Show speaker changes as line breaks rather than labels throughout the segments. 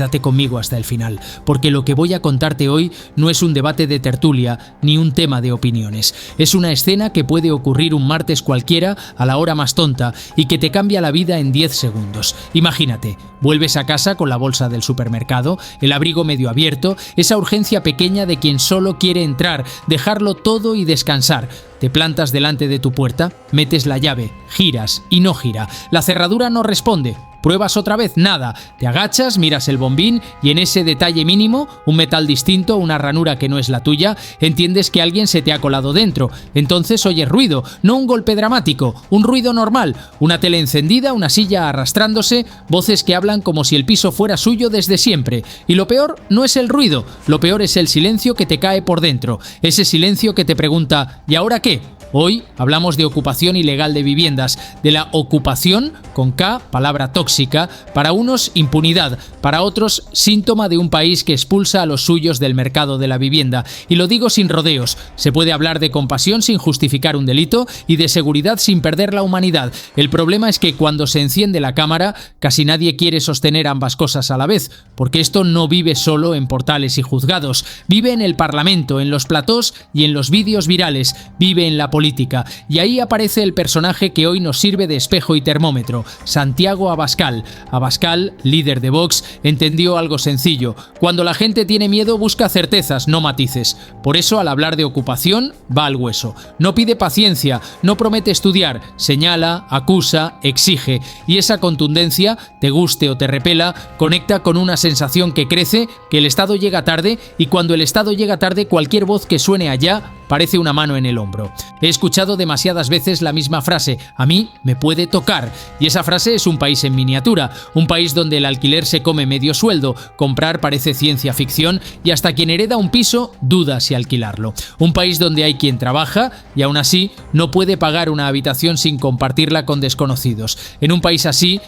quédate conmigo hasta el final, porque lo que voy a contarte hoy no es un debate de tertulia ni un tema de opiniones. Es una escena que puede ocurrir un martes cualquiera a la hora más tonta y que te cambia la vida en 10 segundos. Imagínate, vuelves a casa con la bolsa del supermercado, el abrigo medio abierto, esa urgencia pequeña de quien solo quiere entrar, dejarlo todo y descansar. Te plantas delante de tu puerta, metes la llave, giras y no gira. La cerradura no responde. Pruebas otra vez, nada. Te agachas, miras el bombín y en ese detalle mínimo, un metal distinto, una ranura que no es la tuya, entiendes que alguien se te ha colado dentro. Entonces oyes ruido, no un golpe dramático, un ruido normal, una tele encendida, una silla arrastrándose, voces que hablan como si el piso fuera suyo desde siempre. Y lo peor no es el ruido, lo peor es el silencio que te cae por dentro. Ese silencio que te pregunta, ¿y ahora qué? Hoy hablamos de ocupación ilegal de viviendas, de la ocupación, con K, palabra tóxica, para unos impunidad, para otros síntoma de un país que expulsa a los suyos del mercado de la vivienda. Y lo digo sin rodeos, se puede hablar de compasión sin justificar un delito y de seguridad sin perder la humanidad. El problema es que cuando se enciende la cámara, casi nadie quiere sostener ambas cosas a la vez, porque esto no vive solo en portales y juzgados, vive en el Parlamento, en los platós y en los vídeos virales, vive en la política. Y ahí aparece el personaje que hoy nos sirve de espejo y termómetro, Santiago Abascal. Abascal, líder de Vox, entendió algo sencillo. Cuando la gente tiene miedo busca certezas, no matices. Por eso al hablar de ocupación va al hueso. No pide paciencia, no promete estudiar, señala, acusa, exige. Y esa contundencia, te guste o te repela, conecta con una sensación que crece, que el Estado llega tarde y cuando el Estado llega tarde cualquier voz que suene allá parece una mano en el hombro. He escuchado demasiadas veces la misma frase, a mí me puede tocar, y esa frase es un país en miniatura, un país donde el alquiler se come medio sueldo, comprar parece ciencia ficción y hasta quien hereda un piso duda si alquilarlo. Un país donde hay quien trabaja y aún así no puede pagar una habitación sin compartirla con desconocidos. En un país así,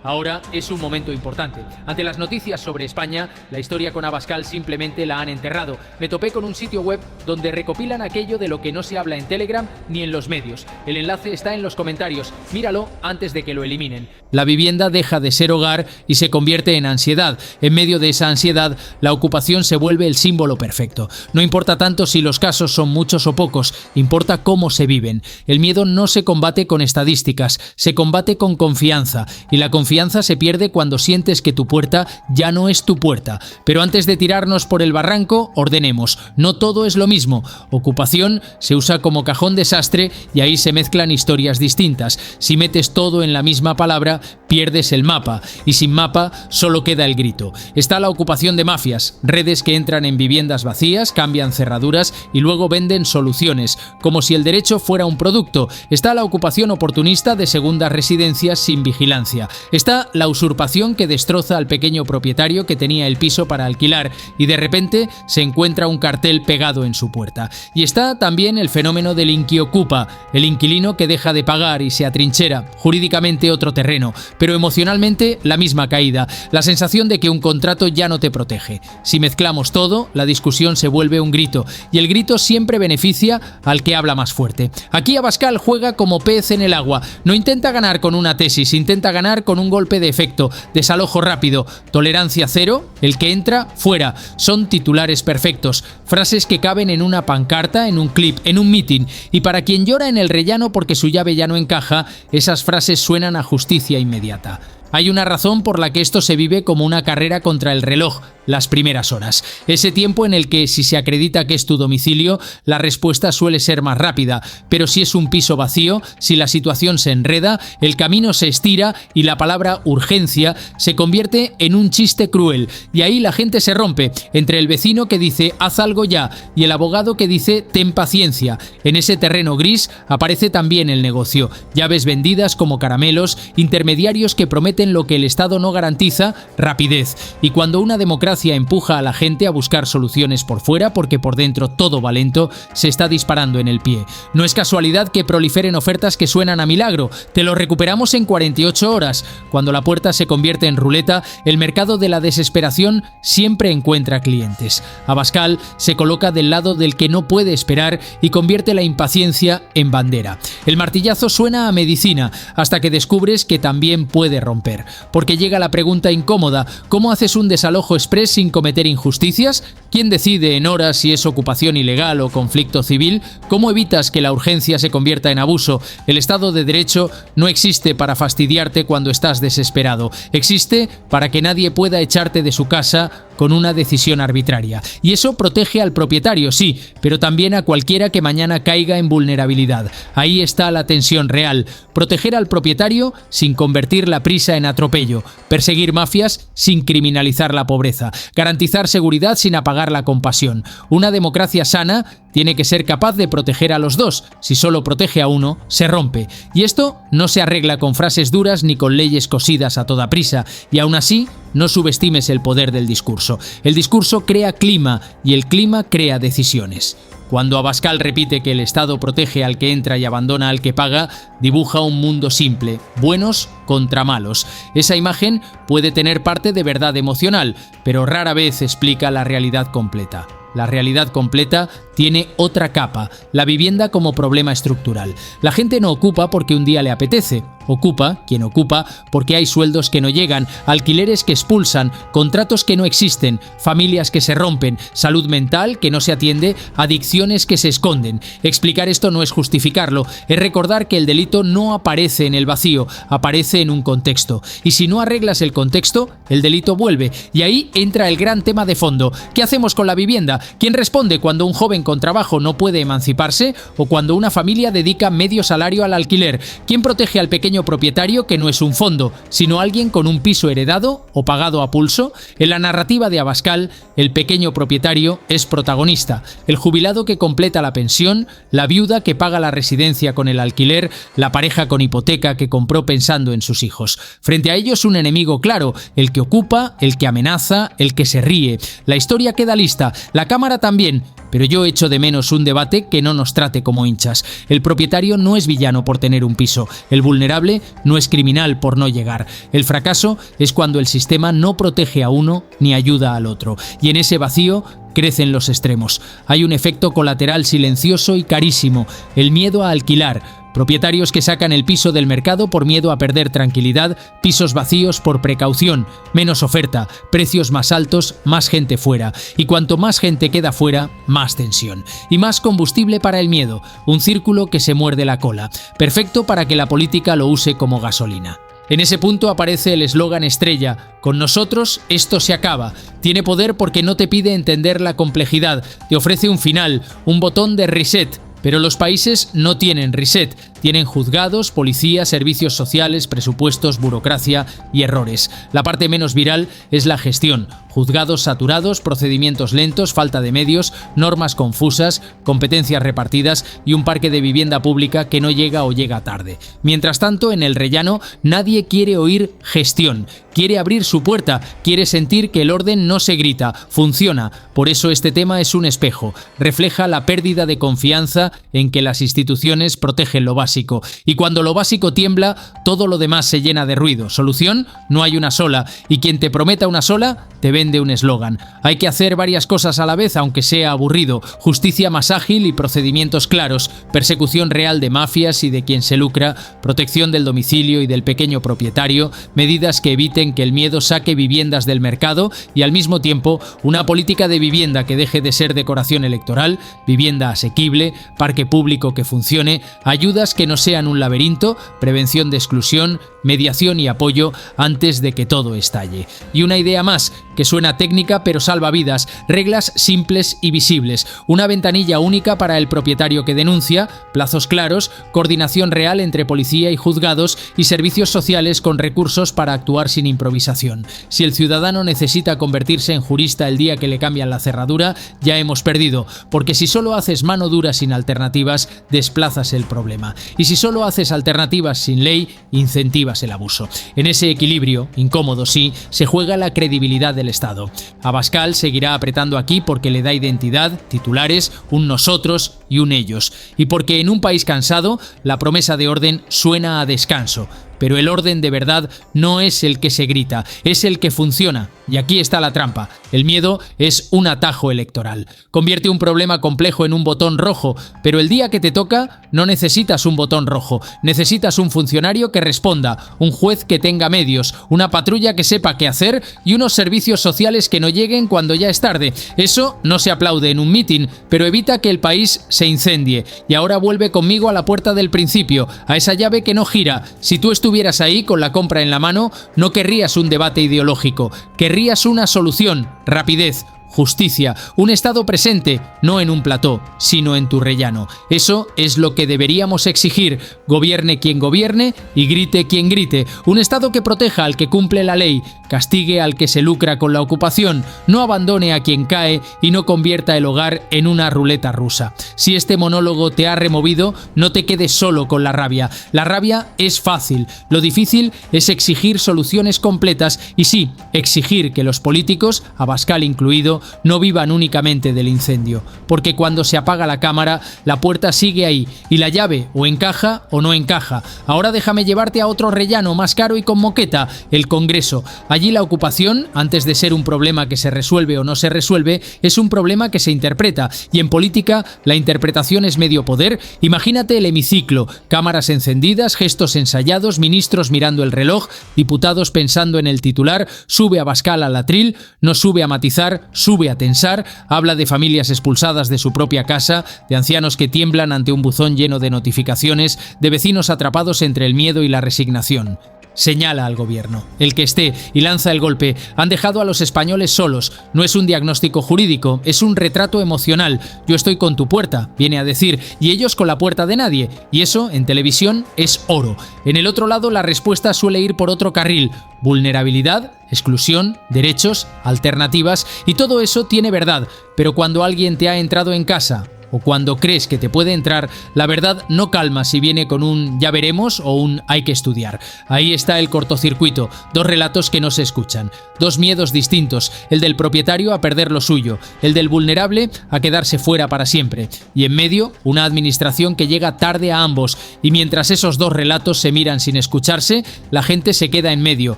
ahora es un momento importante. Ante las noticias sobre España, la historia con Abascal simplemente la han enterrado. Me topé con un sitio web donde recopilan aquello de lo que no se habla en Telegram ni en los medios. El enlace está en los comentarios. Míralo antes de que lo eliminen. La vivienda deja de ser hogar y se convierte en ansiedad. En medio de esa ansiedad, la ocupación se vuelve el símbolo perfecto. No importa tanto si los casos son muchos o pocos, importa cómo se viven. El miedo no se combate con estadísticas, se combate con confianza. Y la confianza se pierde cuando sientes que tu puerta ya no es tu puerta. Pero antes de tirarnos por el barranco, ordenemos. No todo es lo mismo. Ocupación se usa como cajón desastre y ahí se mezclan historias distintas. Si metes todo en la misma palabra, pierdes el mapa. Y sin mapa, solo queda el grito. Está la ocupación de mafias, redes que entran en viviendas vacías, cambian cerraduras y luego venden soluciones, como si el derecho fuera un producto. Está la ocupación oportunista de segundas residencias sin vigilancia. Está la usurpación que destroza al pequeño propietario que tenía el piso para alquilar y de repente se encuentra un cartel pegado en su puerta. Y está también el fenómeno del inquiocupa, el inquilino que deja de pagar y se atrinchera, jurídicamente otro terreno, pero emocionalmente la misma caída, la sensación de que un contrato ya no te protege. Si mezclamos todo, la discusión se vuelve un grito, y el grito siempre beneficia al que habla más fuerte. Aquí Abascal juega como pez en el agua, no intenta ganar con una tesis, intenta ganar con un golpe de efecto, desalojo rápido, tolerancia cero, el que entra, fuera. Son titulares perfectos, frases que caben en una pancarta, en un clip, en un meeting, y para quien llora en el rellano porque su llave ya no encaja, esas frases suenan a justicia inmediata. Hay una razón por la que esto se vive como una carrera contra el reloj, las primeras horas. Ese tiempo en el que, si se acredita que es tu domicilio, la respuesta suele ser más rápida, pero si es un piso vacío, si la situación se enreda, el camino se estira y la palabra urgencia se convierte en un chiste cruel. Y ahí la gente se rompe, entre el vecino que dice haz algo ya y el abogado que dice ten paciencia. En ese terreno gris aparece también el negocio, llaves vendidas como caramelos, intermediarios que prometen lo que el Estado no garantiza, rapidez. Y cuando una democracia empuja a la gente a buscar soluciones por fuera porque por dentro todo va lento, se está disparando en el pie. No es casualidad que proliferen ofertas que suenan a milagro. Te lo recuperamos en 48 horas. Cuando la puerta se convierte en ruleta, el mercado de la desesperación siempre encuentra clientes. Abascal se coloca del lado del que no puede esperar y convierte la impaciencia en bandera. El martillazo suena a medicina hasta que descubres que también puede romper. romper, porque llega la pregunta incómoda: ¿cómo haces un desalojo exprés sin cometer injusticias? ¿Quién decide en horas si es ocupación ilegal o conflicto civil? ¿Cómo evitas que la urgencia se convierta en abuso? El Estado de Derecho no existe para fastidiarte cuando estás desesperado. Existe para que nadie pueda echarte de su casa con una decisión arbitraria. Y eso protege al propietario, sí, pero también a cualquiera que mañana caiga en vulnerabilidad. Ahí está la tensión real. Proteger al propietario sin convertir la prisa en atropello. Perseguir mafias sin criminalizar la pobreza. Garantizar seguridad sin apagar la compasión. Una democracia sana tiene que ser capaz de proteger a los dos. Si solo protege a uno, se rompe. Y esto no se arregla con frases duras ni con leyes cosidas a toda prisa. Y aún así, no subestimes el poder del discurso. El discurso crea clima y el clima crea decisiones. Cuando Abascal repite que el Estado protege al que entra y abandona al que paga, dibuja un mundo simple, buenos contra malos. Esa imagen puede tener parte de verdad emocional, pero rara vez explica la realidad completa. La realidad completa tiene otra capa, la vivienda como problema estructural. La gente no ocupa porque un día le apetece. Ocupa, quien ocupa, porque hay sueldos que no llegan, alquileres que expulsan, contratos que no existen, familias que se rompen, salud mental que no se atiende, adicciones que se esconden. Explicar esto no es justificarlo, es recordar que el delito no aparece en el vacío, aparece en un contexto. Y si no arreglas el contexto, el delito vuelve. Y ahí entra el gran tema de fondo. ¿Qué hacemos con la vivienda? ¿Quién responde cuando un joven con trabajo no puede emanciparse o cuando una familia dedica medio salario al alquiler? ¿Quién protege al pequeño propietario que no es un fondo, sino alguien con un piso heredado o pagado a pulso? En la narrativa de Abascal, el pequeño propietario es protagonista. El jubilado que completa la pensión, la viuda que paga la residencia con el alquiler, la pareja con hipoteca que compró pensando en sus hijos. Frente a ellos un enemigo claro, el que ocupa, el que amenaza, el que se ríe. La historia queda lista, la cámara también, pero yo echo de menos un debate que no nos trate como hinchas. El propietario no es villano por tener un piso, el vulnerable no es criminal por no llegar. El fracaso es cuando el sistema no protege a uno ni ayuda al otro, y en ese vacío crecen los extremos. Hay un efecto colateral silencioso y carísimo, el miedo a alquilar. Propietarios que sacan el piso del mercado por miedo a perder tranquilidad, pisos vacíos por precaución, menos oferta, precios más altos, más gente fuera. Y cuanto más gente queda fuera, más tensión. Y más combustible para el miedo, un círculo que se muerde la cola. Perfecto para que la política lo use como gasolina. En ese punto aparece el eslogan estrella: con nosotros esto se acaba. Tiene poder porque no te pide entender la complejidad, te ofrece un final, un botón de reset. Pero los países no tienen reset, tienen juzgados, policía, servicios sociales, presupuestos, burocracia y errores. La parte menos viral es la gestión. Juzgados saturados, procedimientos lentos, falta de medios, normas confusas, competencias repartidas y un parque de vivienda pública que no llega o llega tarde. Mientras tanto, en el rellano nadie quiere oír gestión. Quiere abrir su puerta, quiere sentir que el orden no se grita, funciona. Por eso este tema es un espejo. Refleja la pérdida de confianza en que las instituciones protegen lo básico. Y cuando lo básico tiembla, todo lo demás se llena de ruido. Solución, no hay una sola. Y quien te prometa una sola, te vende un eslogan. Hay que hacer varias cosas a la vez, aunque sea aburrido. Justicia más ágil y procedimientos claros. Persecución real de mafias y de quien se lucra. Protección del domicilio y del pequeño propietario. Medidas que eviten que el miedo saque viviendas del mercado y al mismo tiempo una política de vivienda que deje de ser decoración electoral, vivienda asequible, parque público que funcione, ayudas que no sean un laberinto, prevención de exclusión, mediación y apoyo antes de que todo estalle. Y una idea más, que suena técnica pero salva vidas, reglas simples y visibles, una ventanilla única para el propietario que denuncia, plazos claros, coordinación real entre policía y juzgados y servicios sociales con recursos para actuar sin improvisación. Si el ciudadano necesita convertirse en jurista el día que le cambian la cerradura, ya hemos perdido, porque si solo haces mano dura sin alternativas, desplazas el problema. Y si solo haces alternativas sin ley, incentivas el abuso. En ese equilibrio, incómodo sí, se juega la credibilidad del Estado. Abascal seguirá apretando aquí porque le da identidad, titulares, un nosotros y un ellos. Y porque en un país cansado, la promesa de orden suena a descanso. pero el orden de verdad no es el que se grita, es el que funciona. Y aquí está la trampa. El miedo es un atajo electoral. Convierte un problema complejo en un botón rojo, pero el día que te toca no necesitas un botón rojo, necesitas un funcionario que responda, un juez que tenga medios, una patrulla que sepa qué hacer y unos servicios sociales que no lleguen cuando ya es tarde. Eso no se aplaude en un mitin, pero evita que el país se incendie. Y ahora vuelve conmigo a la puerta del principio, a esa llave que no gira. Si tú estuvieras ahí con la compra en la mano, no querrías un debate ideológico, querrías una solución, rapidez, justicia, un Estado presente, no en un plató, sino en tu rellano. Eso es lo que deberíamos exigir, gobierne quien gobierne y grite quien grite. Un Estado que proteja al que cumple la ley, castigue al que se lucra con la ocupación, no abandone a quien cae y no convierta el hogar en una ruleta rusa. Si este monólogo te ha removido, no te quedes solo con la rabia. La rabia es fácil, lo difícil es exigir soluciones completas y sí, exigir que los políticos, Abascal incluido, no vivan únicamente del incendio, porque cuando se apaga la cámara, la puerta sigue ahí y la llave o encaja o no encaja. Ahora déjame llevarte a otro rellano más caro y con moqueta, el Congreso. Allí la ocupación, antes de ser un problema que se resuelve o no se resuelve, es un problema que se interpreta, y en política la interpretación es medio poder. Imagínate el hemiciclo, cámaras encendidas, gestos ensayados, ministros mirando el reloj, diputados pensando en el titular, sube Abascal al atril, no sube a matizar, sube a tensar, habla de familias expulsadas de su propia casa, de ancianos que tiemblan ante un buzón lleno de notificaciones, de vecinos atrapados entre el miedo y la resignación. Señala al gobierno, el que esté, y lanza el golpe. Han dejado a los españoles solos. No es un diagnóstico jurídico, es un retrato emocional. Yo estoy con tu puerta, viene a decir, y ellos con la puerta de nadie. Y eso, en televisión, es oro. En el otro lado, la respuesta suele ir por otro carril. Vulnerabilidad, exclusión, derechos, alternativas, y todo eso tiene verdad. Pero cuando alguien te ha entrado en casa, o cuando crees que te puede entrar, la verdad no calma si viene con un ya veremos o un hay que estudiar. Ahí está el cortocircuito, dos relatos que no se escuchan, dos miedos distintos, el del propietario a perder lo suyo, el del vulnerable a quedarse fuera para siempre, y en medio una administración que llega tarde a ambos, y mientras esos dos relatos se miran sin escucharse, la gente se queda en medio,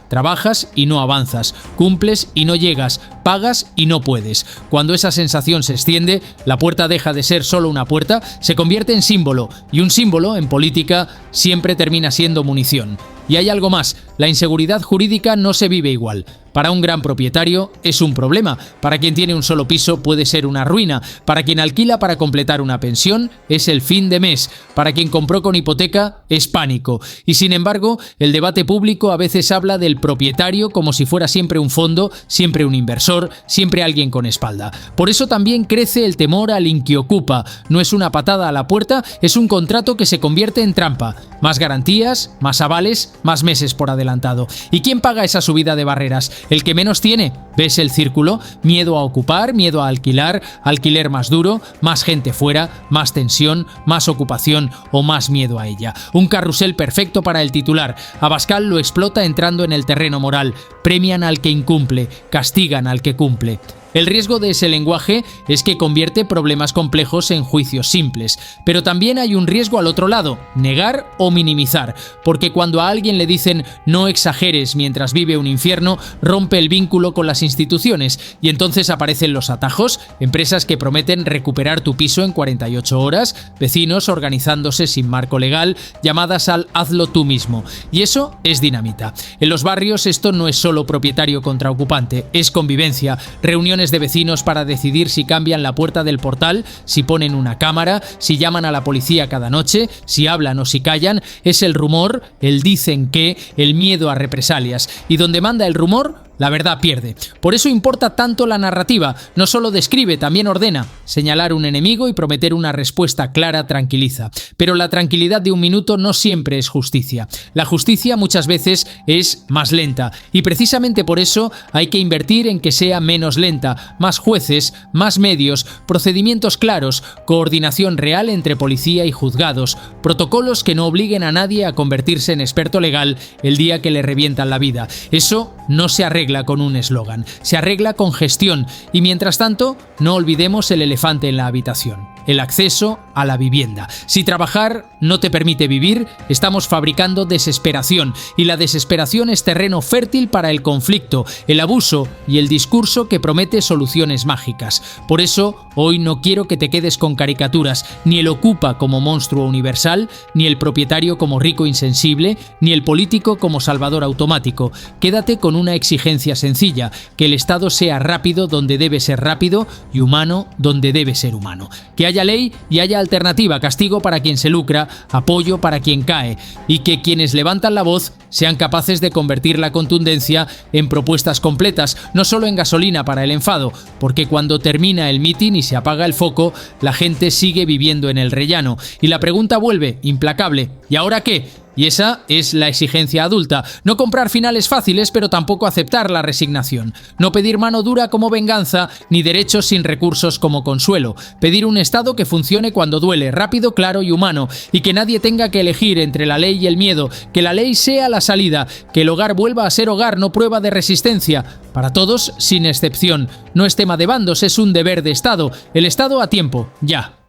trabajas y no avanzas, cumples y no llegas, pagas y no puedes. Cuando esa sensación se extiende, la puerta deja de ser solo una puerta, se convierte en símbolo, y un símbolo, en política, siempre termina siendo munición. Y hay algo más, la inseguridad jurídica no se vive igual. Para un gran propietario es un problema, para quien tiene un solo piso puede ser una ruina, para quien alquila para completar una pensión es el fin de mes, para quien compró con hipoteca es pánico. Y sin embargo, el debate público a veces habla del propietario como si fuera siempre un fondo, siempre un inversor, siempre alguien con espalda. Por eso también crece el temor al inquiocupa. No es una patada a la puerta, es un contrato que se convierte en trampa. Más garantías, más avales, más meses por adelantado. ¿Y quién paga esa subida de barreras? El que menos tiene. ¿Ves el círculo? Miedo a ocupar, miedo a alquilar, alquiler más duro, más gente fuera, más tensión, más ocupación o más miedo a ella. Un carrusel perfecto para el titular. Abascal lo explota entrando en el terreno moral. Premian al que incumple, castigan al que cumple. El riesgo de ese lenguaje es que convierte problemas complejos en juicios simples, pero también hay un riesgo al otro lado, negar o minimizar, porque cuando a alguien le dicen no exageres mientras vive un infierno, rompe el vínculo con las instituciones y entonces aparecen los atajos, empresas que prometen recuperar tu piso en 48 horas, vecinos organizándose sin marco legal, llamadas al hazlo tú mismo, y eso es dinamita. En los barrios esto no es solo propietario contra ocupante, es convivencia, reuniones de vecinos para decidir si cambian la puerta del portal, si ponen una cámara, si llaman a la policía cada noche, si hablan o si callan. Es el rumor, el dicen que, el miedo a represalias. Y donde manda el rumor, la verdad pierde. Por eso importa tanto la narrativa. No solo describe, también ordena. Señalar un enemigo y prometer una respuesta clara tranquiliza. Pero la tranquilidad de un minuto no siempre es justicia. La justicia muchas veces es más lenta. Y precisamente por eso hay que invertir en que sea menos lenta. Más jueces, más medios, procedimientos claros, coordinación real entre policía y juzgados, protocolos que no obliguen a nadie a convertirse en experto legal el día que le revientan la vida. Eso no se arregla con un eslogan, se arregla con gestión y mientras tanto no olvidemos el elefante en la habitación, el acceso a la vivienda. Si trabajar no te permite vivir, estamos fabricando desesperación, y la desesperación es terreno fértil para el conflicto, el abuso y el discurso que promete soluciones mágicas. Por eso, hoy no quiero que te quedes con caricaturas, ni el ocupa como monstruo universal, ni el propietario como rico insensible, ni el político como salvador automático. Quédate con una exigencia sencilla: que el Estado sea rápido donde debe ser rápido y humano donde debe ser humano. Que haya ley y haya alternativa, castigo para quien se lucra, apoyo para quien cae, y que quienes levantan la voz sean capaces de convertir la contundencia en propuestas completas, no solo en gasolina para el enfado, porque cuando termina el mitin y se apaga el foco, la gente sigue viviendo en el rellano, y la pregunta vuelve, implacable: ¿y ahora qué? Y esa es la exigencia adulta: no comprar finales fáciles, pero tampoco aceptar la resignación. No pedir mano dura como venganza, ni derechos sin recursos como consuelo. Pedir un Estado que funcione cuando duele, rápido, claro y humano, y que nadie tenga que elegir entre la ley y el miedo. Que la ley sea la salida, que el hogar vuelva a ser hogar, no prueba de resistencia. Para todos, sin excepción. No es tema de bandos, es un deber de Estado. El Estado a tiempo, ya.